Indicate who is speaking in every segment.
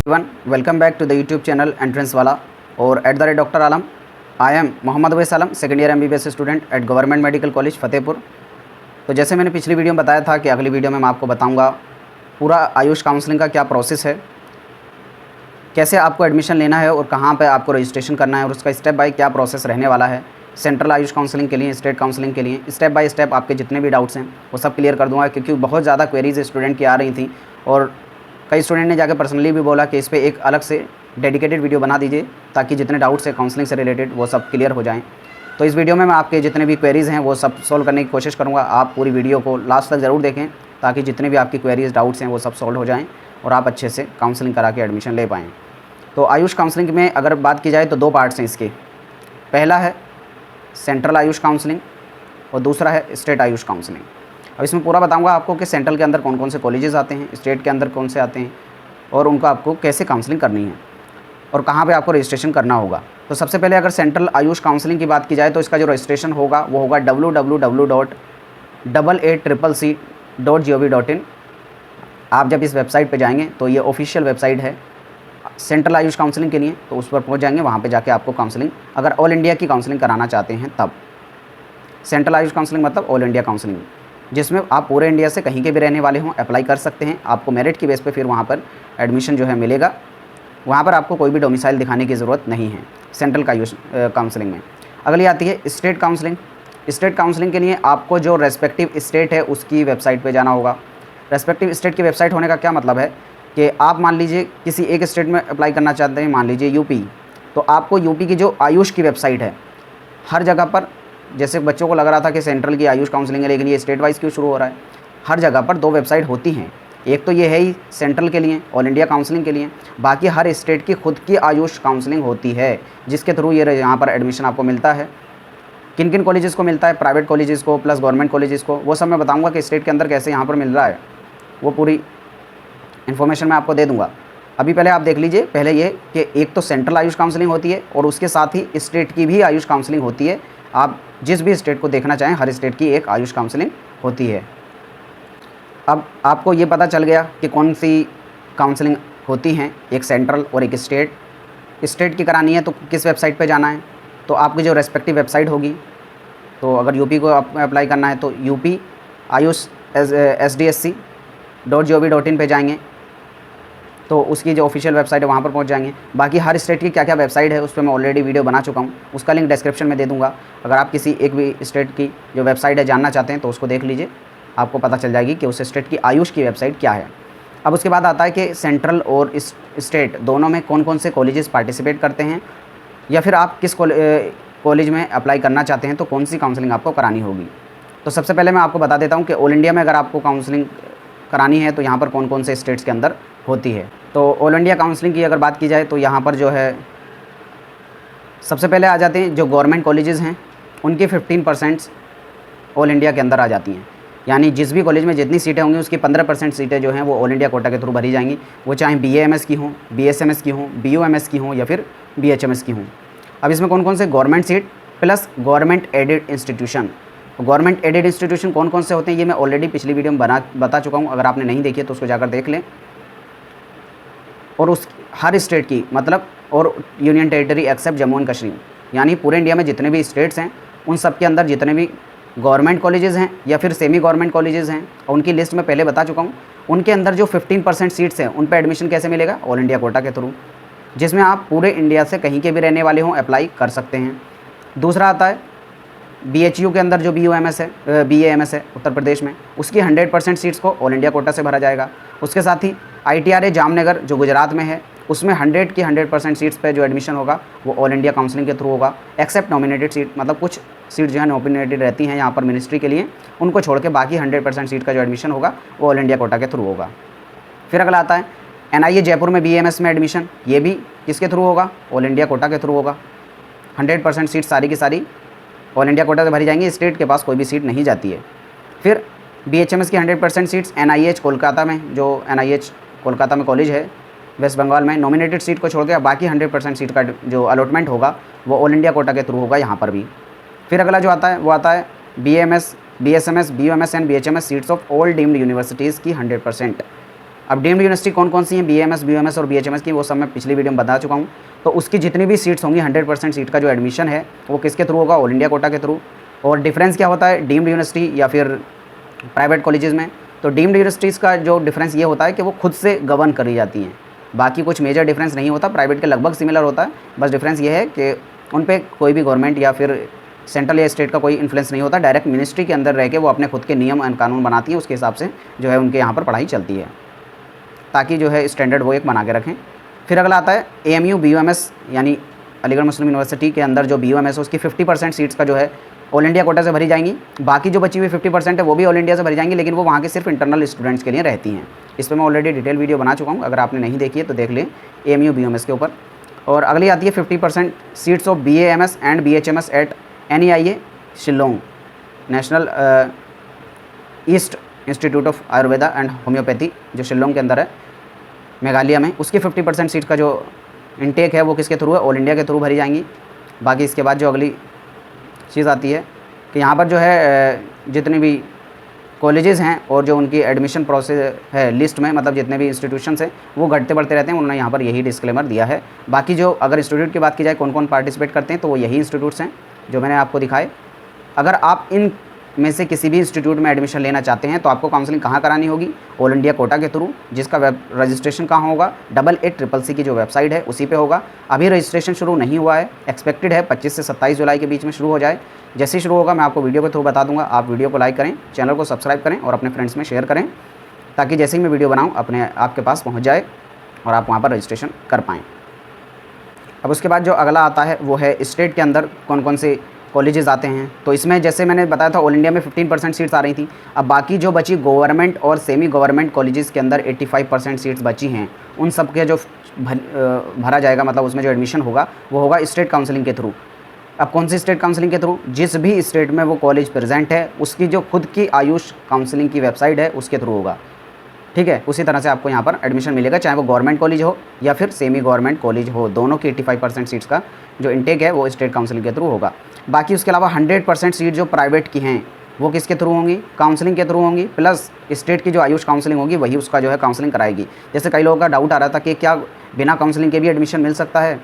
Speaker 1: Everyone, welcome back to the YouTube channel entrance वाला और @doctor Alam. I am Mohammad Awais Alam, second year MBBS student at government medical college Fatehpur. तो जैसे मैंने पिछली video में बताया था कि अगली वीडियो में मैं आपको बताऊंगा पूरा आयुष काउंसलिंग का क्या प्रोसेस है, कैसे आपको एडमिशन लेना है और कहाँ पे आपको रजिस्ट्रेशन करना है और उसका स्टेप बाय क्या प्रोसेस रहने वाला है। सेंट्रल आयुष काउंसलिंग के लिए, स्टेट काउंसलिंग के लिए स्टेप बाय स्टेप आपके जितने भी डाउट्स हैं वो सब क्लियर कर दूँगा, क्योंकि बहुत ज़्यादा क्वेरीज स्टूडेंट की आ रही थी और कई स्टूडेंट ने जाकर पर्सनली भी बोला कि इस पर एक अलग से डेडिकेटेड वीडियो बना दीजिए ताकि जितने डाउट्स है काउंसलिंग से रिलेटेड वो सब क्लियर हो जाएं। तो इस वीडियो में मैं आपके जितने भी क्वेरीज़ हैं वो सब सॉल्व करने की कोशिश करूँगा। आप पूरी वीडियो को लास्ट तक ज़रूर देखें ताकि जितने भी आपकी क्वेरीज़ डाउट्स हैं वो सब सॉल्व हो जाएँ और आप अच्छे से काउंसलिंग करा के एडमिशन ले पाएँ। तो आयुष काउंसलिंग में अगर बात की जाए तो दो पार्ट्स हैं इसके। पहला है सेंट्रल आयुष काउंसलिंग और दूसरा है स्टेट आयुष काउंसलिंग। अब इसमें पूरा बताऊंगा आपको कि सेंट्रल के अंदर कौन कौन से कॉलेजेस आते हैं, स्टेट के अंदर कौन से आते हैं और उनका आपको कैसे काउंसलिंग करनी है और कहाँ पे आपको रजिस्ट्रेशन करना होगा। तो सबसे पहले अगर सेंट्रल आयुष काउंसलिंग की बात की जाए तो इसका जो रजिस्ट्रेशन होगा वो होगा www.8ccc.gov.in। आप जब इस वेबसाइट पे जाएंगे तो ये ऑफिशियल वेबसाइट है सेंट्रल आयुष काउंसलिंग के लिए, तो उस पर पहुँच जाएंगे। वहाँ पर जाके आपको काउंसलिंग, अगर ऑल इंडिया की काउंसलिंग कराना चाहते हैं तब सेंट्रल आयुष काउंसलिंग मतलब ऑल इंडिया काउंसलिंग, जिसमें आप पूरे इंडिया से कहीं के भी रहने वाले हों अप्लाई कर सकते हैं। आपको मेरिट की बेस पे फिर वहाँ पर एडमिशन जो है मिलेगा। वहाँ पर आपको कोई भी डोमिसाइल दिखाने की ज़रूरत नहीं है सेंट्रल का काउंसलिंग में। अगली आती है स्टेट काउंसलिंग। स्टेट काउंसलिंग के लिए आपको जो रेस्पेक्टिव स्टेट है उसकी वेबसाइट पर जाना होगा। रेस्पेक्टिव स्टेट की वेबसाइट होने का क्या मतलब है कि आप मान लीजिए किसी एक स्टेट में अप्लाई करना चाहते हैं, मान लीजिए यूपी, तो आपको यूपी की जो आयुष की वेबसाइट है हर जगह पर, जैसे बच्चों को लग रहा था कि सेंट्रल की आयुष काउंसलिंग है लेकिन ये स्टेट वाइज क्यों शुरू हो रहा है, हर जगह पर दो वेबसाइट होती हैं। एक तो ये है ही सेंट्रल के लिए, ऑल इंडिया काउंसलिंग के लिए, बाकी हर स्टेट की खुद की आयुष काउंसलिंग होती है जिसके थ्रू ये यहाँ पर एडमिशन आपको मिलता है। किन किन कॉलेजेस को मिलता है, प्राइवेट कॉलेजेस को प्लस गवर्नमेंट कॉलेजेस को, वो सब मैं बताऊँगा कि स्टेट के अंदर कैसे यहाँ पर मिल रहा है, वो पूरी इन्फॉर्मेशन मैं आपको दे दूँगा। अभी पहले आप देख लीजिए, पहले ये कि एक तो सेंट्रल आयुष काउंसलिंग होती है और उसके साथ ही स्टेट की भी आयुष काउंसलिंग होती है। आप जिस भी स्टेट को देखना चाहें हर स्टेट की एक आयुष काउंसलिंग होती है। अब आपको ये पता चल गया कि कौन सी काउंसलिंग होती हैं, एक सेंट्रल और एक स्टेट। स्टेट की करानी है तो किस वेबसाइट पे जाना है, तो आपकी जो रेस्पेक्टिव वेबसाइट होगी, तो अगर यूपी को आप अप्लाई करना है तो यूपी आयुष SDSC.gov.in पे जाएंगे तो उसकी जो ऑफिशियल वेबसाइट है वहाँ पर पहुँच जाएंगे। बाकी हर स्टेट की क्या क्या वेबसाइट है उस पर मैं ऑलरेडी वीडियो बना चुका हूँ, उसका लिंक डिस्क्रिप्शन में दे दूँगा। अगर आप किसी एक भी स्टेट की जो वेबसाइट है जानना चाहते हैं तो उसको देख लीजिए, आपको पता चल जाएगी कि उस स्टेट की आयुष की वेबसाइट क्या है। अब उसके बाद आता है कि सेंट्रल और स्टेट दोनों में कौन कौन से कॉलेजेस पार्टिसिपेट करते हैं, या फिर आप किस कॉलेज में अप्लाई करना चाहते हैं तो कौन सी काउंसलिंग आपको करानी होगी। तो सबसे पहले मैं आपको बता देता हूँ कि ऑल इंडिया में अगर आपको काउंसलिंग करानी है तो यहाँ पर कौन कौन से स्टेट्स के अंदर होती है। तो ऑल इंडिया काउंसलिंग की अगर बात की जाए तो यहाँ पर जो है सबसे पहले आ जाते हैं जो गवर्नमेंट कॉलेजेस हैं उनकी 15% ऑल इंडिया के अंदर आ जाती हैं। यानी जिस भी कॉलेज में जितनी सीटें होंगी उसकी 15% सीटें जो हैं वो ऑल इंडिया कोटा के थ्रू भरी जाएंगी, वो चाहे BAMS की हों, BSMS की हों, BUMS की हों या फिर BHMS की हों। अब इसमें कौन कौन से government seat plus government aided institution, government aided institution कौन कौन से होते हैं ये मैं ऑलरेडी पिछली वीडियो में बता चुका हूँ। अगर आपने नहीं देखी है तो उसको जाकर देख लें। और उस हर स्टेट की मतलब और union territory except Jammu and Kashmir, यानी पूरे इंडिया में जितने भी स्टेट्स हैं उन सब के अंदर जितने भी गवर्नमेंट कॉलेजेस हैं या फिर सेमी गवर्नमेंट कॉलेजेस हैं और उनकी लिस्ट में पहले बता चुका हूँ, उनके अंदर जो 15% सीट्स हैं उन पर एडमिशन कैसे मिलेगा, ऑल इंडिया कोटा के थ्रू, जिसमें आप पूरे इंडिया से कहीं के भी रहने वाले हों अप्लाई कर सकते हैं। दूसरा आता है BHU के अंदर जो BAMS है उत्तर प्रदेश में, उसकी 100% सीट्स को ऑल इंडिया कोटा से भरा जाएगा। उसके साथ ही ITRA जामनगर जो गुजरात में है उसमें 100 की 100% सीट्स पे जो एडमिशन होगा वो ऑल इंडिया काउंसलिंग के थ्रू होगा, एक्सेप्ट नॉमिनेटेड सीट, मतलब कुछ सीट जो है नॉमिनेटेड रहती हैं यहाँ पर मिनिस्ट्री के लिए, उनको छोड़ के बाकी 100% सीट का जो एडमिशन होगा वो ऑल इंडिया कोटा के थ्रू होगा। फिर अगला आता है NIA जयपुर में BAMS में एडमिशन, ये भी किसके थ्रू होगा, ऑल इंडिया कोटा के थ्रू होगा। 100% सीट सारी की सारी ऑल इंडिया कोटा से भरी जाएंगी, स्टेट के पास कोई भी सीट नहीं जाती है। फिर BHMS की 100% सीट्स NIH कोलकाता में, जो NIH कोलकाता में कॉलेज है वेस्ट बंगाल में, नॉमिनेटेड सीट को छोड़ के बाकी 100% सीट का जो अलॉटमेंट होगा वो ऑल इंडिया कोटा के थ्रू होगा यहाँ पर भी। फिर अगला जो आता है वो आता है BAMS, BSMS, BUMS and BHMS seats of all deemed universities की 100%। अब डीम्ड यूनिवर्सिटी कौन कौन सी हैं, BAMS, BUMS और BHMS की, वो सब मैं पिछली वीडियो में बता चुका हूँ। तो उसकी जितनी भी सीट्स होंगी 100% सीट का जो एडमिशन है वो किसके थ्रू होगा, ऑल इंडिया कोटा के थ्रू। और डिफरेंस क्या होता है डीम्ड यूनिवर्सिटी या फिर प्राइवेट कॉलेजेस में, तो डीम्ड यूनिवर्सिटीज़ का जो डिफरेंस ये होता है कि वो खुद से गवर्न करी जाती हैं, बाकी कुछ मेजर डिफरेंस नहीं होता, प्राइवेट के लगभग सिमिलर होता है। बस डिफरेंस ये है कि उन पे कोई भी गवर्नमेंट या फिर सेंट्रल या स्टेट का कोई इन्फ्लुएंस नहीं होता, डायरेक्ट मिनिस्ट्री के अंदर रह के वो अपने खुद के नियम एंड कानून बनाती हैं, उसके हिसाब से जो है उनके यहाँ पर पढ़ाई चलती है, ताकि जो है स्टैंडर्ड वो एक बना के रखें। फिर अगला आता है AMU BUMS, यानी अलीगढ़ मुस्लिम यूनिवर्सिटी के अंदर जो BUMS है उसकी 50% सीट्स का जो है ऑल इंडिया कोटा से भरी जाएंगी। बाकी जो बची हुई 50% है वो भी ऑल इंडिया से भरी जाएंगी, लेकिन वो वहाँ के सिर्फ इंटरनल स्टूडेंट्स के लिए रहती हैं। इस पर मैं ऑलरेडी डिटेल वीडियो बना चुका हूँ, अगर आपने नहीं देखी है तो देख लें AMU BUMS के ऊपर। और अगली आती है 50% seats of BAMS and BHMS at NEIA Shillong, national east institute of Ayurveda and homoeopathy, जो शिलोंग के अंदर है मेघालय में, उसकी 50% सीट का जो इनटेक है वो किसके थ्रू है, ऑल इंडिया के थ्रू भरी जाएंगी। बाकी इसके बाद जो अगली चीज़ आती है कि यहाँ पर जो है जितनी भी कॉलेजेस हैं और जो उनकी एडमिशन प्रोसेस है लिस्ट में, मतलब जितने भी इंस्टीट्यूशंस हैं वो घटते बढ़ते रहते हैं, उन्होंने यहाँ पर यही डिस्क्लेमर दिया है। बाकी जो अगर इंस्टीट्यूट की बात की जाए कौन कौन पार्टिसिपेट करते हैं, तो वो यही इंस्टीट्यूट्स हैं जो मैंने आपको दिखाए। अगर आप इन में से किसी भी इंस्टीट्यूट में एडमिशन लेना चाहते हैं तो आपको काउंसलिंग कहाँ करानी होगी, ऑल इंडिया कोटा के थ्रू, जिसका वेब रजिस्ट्रेशन कहाँ होगा, 88CCC की जो वेबसाइट है उसी पे होगा। अभी रजिस्ट्रेशन शुरू नहीं हुआ है, एक्सपेक्टेड है 25 से 27 जुलाई के बीच में शुरू हो जाए। जैसे ही शुरू होगा मैं आपको वीडियो के थ्रू बता दूंगा। आप वीडियो को लाइक करें, चैनल को सब्सक्राइब करें और अपने फ्रेंड्स में शेयर करें, ताकि जैसे ही मैं वीडियो बनाऊँ अपने आपके पास पहुँच जाए और आप वहाँ पर रजिस्ट्रेशन कर पाएँ। अब उसके बाद जो अगला आता है वो है स्टेट के अंदर कौन कौन से कॉलेजेस आते हैं। तो इसमें जैसे मैंने बताया था ऑल इंडिया में 15% सीट्स आ रही थी। अब बाकी जो बची गवर्नमेंट और सेमी गवर्नमेंट कॉलेजेस के अंदर 85% सीट्स बची हैं, उन सब के जो भरा जाएगा, मतलब उसमें जो एडमिशन होगा वो होगा स्टेट काउंसलिंग के थ्रू। अब कौन सी स्टेट काउंसलिंग के थ्रू, जिस भी स्टेट में वो कॉलेज प्रेजेंट है उसकी जो खुद की आयुष काउंसलिंग की वेबसाइट है उसके थ्रू होगा। ठीक है, उसी तरह से आपको यहाँ पर एडमिशन मिलेगा, चाहे वो गवर्नमेंट कॉलेज हो या फिर सेमी गवर्नमेंट कॉलेज हो, दोनों की 85% सीट्स का जो इनटेक है वो स्टेट काउंसलिंग के थ्रू होगा। बाकी उसके अलावा 100% सीट जो प्राइवेट की हैं वो किसके थ्रू होंगी, काउंसलिंग के थ्रू होंगी, प्लस स्टेट की जो आयुष काउंसलिंग होगी वही उसका जो है काउंसलिंग कराएगी। जैसे कई लोगों का डाउट आ रहा था कि क्या बिना काउंसलिंग के भी एडमिशन मिल सकता है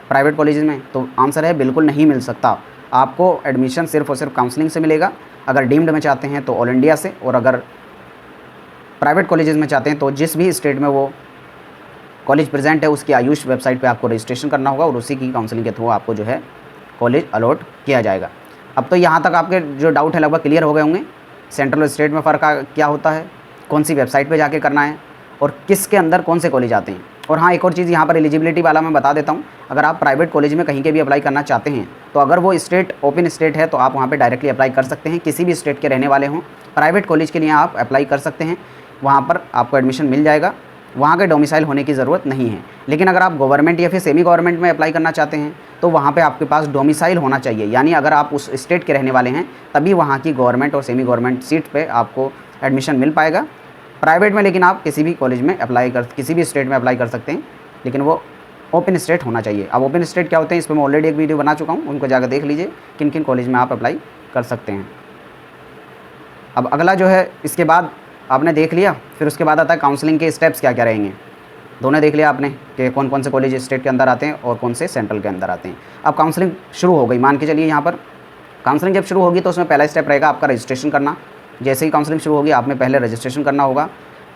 Speaker 1: प्राइवेट कॉलेज में, तो आंसर है बिल्कुल नहीं मिल सकता। आपको एडमिशन सिर्फ और सिर्फ काउंसलिंग से मिलेगा। अगर डीम्ड में चाहते हैं तो ऑल इंडिया से, और अगर प्राइवेट कॉलेजेस में चाहते हैं तो जिस भी स्टेट में वो कॉलेज प्रेजेंट है उसकी आयुष वेबसाइट पे आपको रजिस्ट्रेशन करना होगा और उसी की काउंसलिंग के थ्रू आपको जो है कॉलेज अलॉट किया जाएगा। अब तो यहाँ तक आपके जो डाउट है लगभग क्लियर हो गए होंगे। सेंट्रल और स्टेट में फ़र्क क्या होता है, कौन सी वेबसाइट पे जाके करना है और किसके अंदर कौन से कॉलेज आते हैं। और हाँ, एक और चीज़ यहाँ पर एलिजिबिलिटी वाला मैं बता देता हूँ। अगर आप प्राइवेट कॉलेज में कहीं के भी अप्लाई करना चाहते हैं तो अगर वो स्टेट ओपन स्टेट है तो आप वहाँ पर डायरेक्टली अप्लाई कर सकते हैं, किसी भी स्टेट के रहने वाले हों। प्राइवेट कॉलेज के लिए आप अप्लाई कर सकते हैं, वहाँ पर आपको एडमिशन मिल जाएगा, वहाँ के डोमिसाइल होने की ज़रूरत नहीं है। लेकिन अगर आप गवर्नमेंट या फिर सेमी गवर्नमेंट में अप्लाई करना चाहते हैं तो वहाँ पे आपके पास डोमिसाइल होना चाहिए, यानी अगर आप उस स्टेट के रहने वाले हैं तभी वहाँ की गवर्नमेंट और सेमी गवर्नमेंट सीट पे आपको एडमिशन मिल पाएगा। प्राइवेट में लेकिन आप किसी भी कॉलेज में किसी भी स्टेट में अप्लाई कर सकते हैं, लेकिन वो ओपन स्टेट होना चाहिए। अब ओपन स्टेट क्या होते हैं इस पर मैं ऑलरेडी एक वीडियो बना चुका हूँ, उनको जाकर देख लीजिए किन किन कॉलेज में आप अप्लाई कर सकते हैं। अब अगला जो है इसके बाद आपने देख लिया, फिर उसके बाद आता है काउंसलिंग के स्टेप्स क्या क्या रहेंगे। दोनों देख लिया आपने कि कौन कौन से कॉलेज स्टेट के अंदर आते हैं और कौन से सेंट्रल के अंदर आते हैं। अब काउंसलिंग शुरू हो गई, मान के चलिए यहाँ पर काउंसलिंग जब शुरू होगी तो उसमें पहला स्टेप रहेगा आपका रजिस्ट्रेशन करना। जैसे ही काउंसलिंग शुरू होगी आपने पहले रजिस्ट्रेशन करना होगा।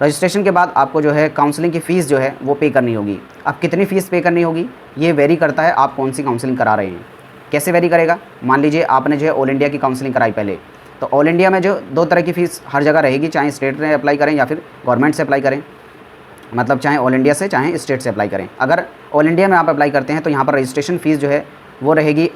Speaker 1: रजिस्ट्रेशन के बाद आपको जो है काउंसलिंग की फ़ीस जो है वो पे करनी होगी। अब कितनी फ़ीस पे करनी होगी ये वेरी करता है आप कौन सी काउंसलिंग करा रहे हैं। कैसे वेरी करेगा, मान लीजिए आपने जो है ऑल इंडिया की काउंसलिंग कराई पहले, तो ऑल इंडिया में जो दो तरह की फ़ीस हर जगह रहेगी, चाहे स्टेट से अप्लाई करें या फिर गवर्नमेंट से अप्लाई करें, मतलब चाहे ऑल इंडिया से चाहे स्टेट से अप्लाई करें। अगर ऑल इंडिया में आप अप्लाई करते हैं तो यहाँ पर रजिस्ट्रेशन फ़ीस जो है वो रहेगी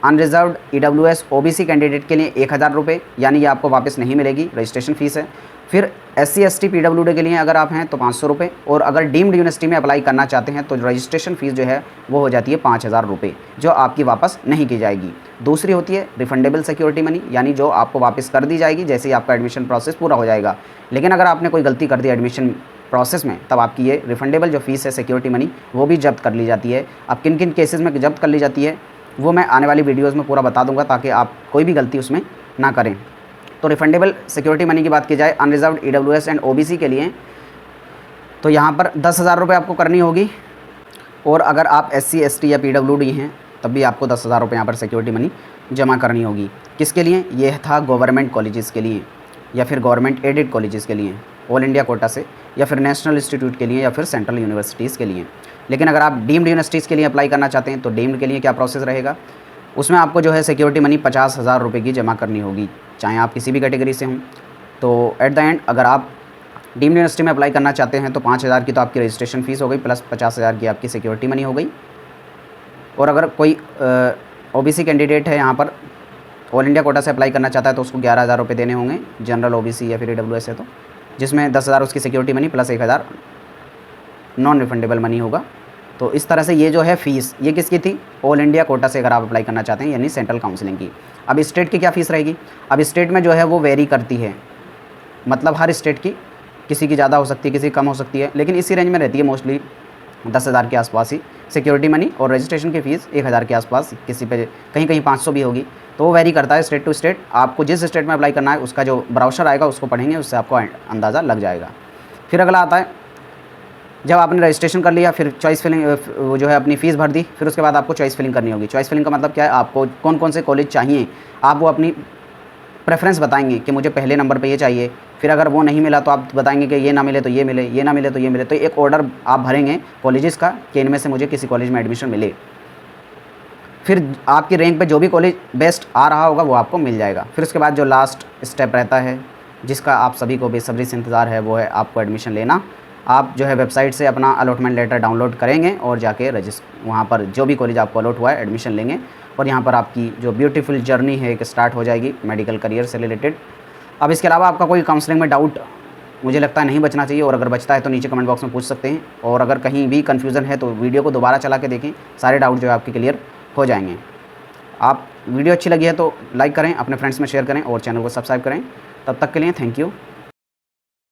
Speaker 1: अनरिजर्व्ड EWS OBC कैंडिडेट के लिए 1000 रुपये, यानी ये आपको वापस नहीं मिलेगी, रजिस्ट्रेशन फ़ीस है। फिर SC ST PWD के लिए अगर आप हैं तो 500 रुपये, और अगर डीम्ड यूनिवर्सिटी में अप्लाई करना चाहते हैं तो रजिस्ट्रेशन फ़ीस जो है वो हो जाती है 5000 रुपये, जो आपकी वापस नहीं की जाएगी। दूसरी होती है रिफंडेबल सिक्योरिटी मनी, यानी जो आपको वापस कर दी जाएगी जैसे ही आपका एडमिशन प्रोसेस पूरा हो जाएगा। लेकिन अगर आपने कोई गलती कर दी एडमिशन प्रोसेस में तब आपकी ये रिफंडेबल जो फ़ीस है सिक्योरिटी मनी वो भी जब्त कर ली जाती है। अब किन किन केसेस में जब्त कर ली जाती है वो मैं आने वाली वीडियोज़ में पूरा बता दूंगा, ताकि आप कोई भी गलती उसमें ना करें। तो रिफंडेबल सिक्योरिटी मनी की बात की जाए अनरिजर्व्ड EWS एंड OBC के लिए तो यहाँ पर 10,000 रुपये आपको करनी होगी। और अगर आप SC ST या PWD हैं तब भी आपको 10,000 रुपये यहाँ पर सिक्योरिटी मनी जमा करनी होगी। किसके लिए? यह था गवर्नमेंट कॉलेजेस के लिए या फिर गवर्नमेंट एडेड कॉलेजेस के लिए ऑल इंडिया कोटा से, या फिर नेशनल इंस्टीट्यूट के लिए, या फिर सेंट्रल यूनिवर्सिटीज़ के लिए। लेकिन अगर आप डीम्ड यूनिवर्सिटीज़ के लिए अप्लाई करना चाहते हैं तो डीम्ड के लिए क्या प्रोसेस रहेगा, उसमें आपको जो है सिक्योरिटी मनी 50,000 रुपये की जमा करनी होगी, चाहे आप किसी भी कैटेगरी से हों। तो एट द एंड अगर आप डीम्ड यूनिवर्सिटी में अप्लाई करना चाहते हैं तो 5,000 की तो आपकी रजिस्ट्रेशन फ़ीस हो गई, प्लस 50,000 की आपकी सिक्योरिटी मनी हो गई। और अगर कोई OBC कैंडिडेट है यहाँ पर ऑल इंडिया कोटा से अप्लाई करना चाहता है तो उसको 11,000 रुपये देने होंगे, जनरल OBC या फिर EWS है तो, जिसमें 10,000 उसकी security money plus 1,000 non refundable money होगा। तो इस तरह से ये जो है फ़ीस, ये किसकी थी? ऑल इंडिया कोटा से अगर आप अप्लाई करना चाहते हैं, यानी सेंट्रल काउंसलिंग की। अब स्टेट की क्या फ़ीस रहेगी? अब स्टेट में जो है वो वेरी करती है, मतलब हर स्टेट की किसी की ज़्यादा हो सकती है, किसी की कम हो सकती है, लेकिन इसी रेंज में रहती है मोस्टली 10,000 के आसपास ही सिक्योरिटी मनी। और रजिस्ट्रेशन की फ़ीस 1,000 के आसपास, किसी पे कहीं कहीं 500 भी होगी। तो वो वेरी करता है स्टेट टू स्टेट। आपको जिस स्टेट में अप्लाई करना है उसका जो ब्राउचर आएगा उसको पढ़ेंगे, उससे आपको अंदाज़ा लग जाएगा। फिर अगला आता है, जब आपने रजिस्ट्रेशन कर लिया फिर चॉइस फिलिंग वो जो है अपनी फ़ीस भर दी, फिर उसके बाद आपको चॉइस फिलिंग करनी होगी। चॉइस फिलिंग का मतलब क्या है? आपको कौन कौन से कॉलेज चाहिए, आप वो अपनी प्रेफरेंस बताएंगे कि मुझे पहले नंबर पे ये चाहिए। फिर अगर वो नहीं मिला तो आप बताएंगे कि ये ना मिले तो ये मिले, ये ना मिले तो ये मिले। तो एक ऑर्डर आप भरेंगे कॉलेजेस का कि इनमें से मुझे किसी कॉलेज में एडमिशन मिले। फिर आपकी रैंक पे जो भी कॉलेज बेस्ट आ रहा होगा वो आपको मिल जाएगा। फिर उसके बाद जो लास्ट स्टेप रहता है, जिसका आप सभी को बेसब्री से इंतज़ार है, वो है आपको एडमिशन लेना। आप जो है वेबसाइट से अपना अलॉटमेंट लेटर डाउनलोड करेंगे और जाके वहाँ पर जो भी कॉलेज आपको अलॉट हुआ है एडमिशन लेंगे। और यहाँ पर आपकी जो ब्यूटीफुल जर्नी है एक स्टार्ट हो जाएगी मेडिकल करियर से रिलेटेड। अब इसके अलावा आपका कोई काउंसलिंग में डाउट मुझे लगता है नहीं बचना चाहिए, और अगर बचता है तो नीचे कमेंट बॉक्स में पूछ सकते हैं। और अगर कहीं भी कन्फ्यूज़न है तो वीडियो को दोबारा चला के देखें, सारे डाउट जो है आपके क्लियर हो जाएंगे। आप वीडियो अच्छी लगी है तो लाइक करें, अपने फ्रेंड्स में शेयर करें और चैनल को सब्सक्राइब करें। तब तक के लिए थैंक यू।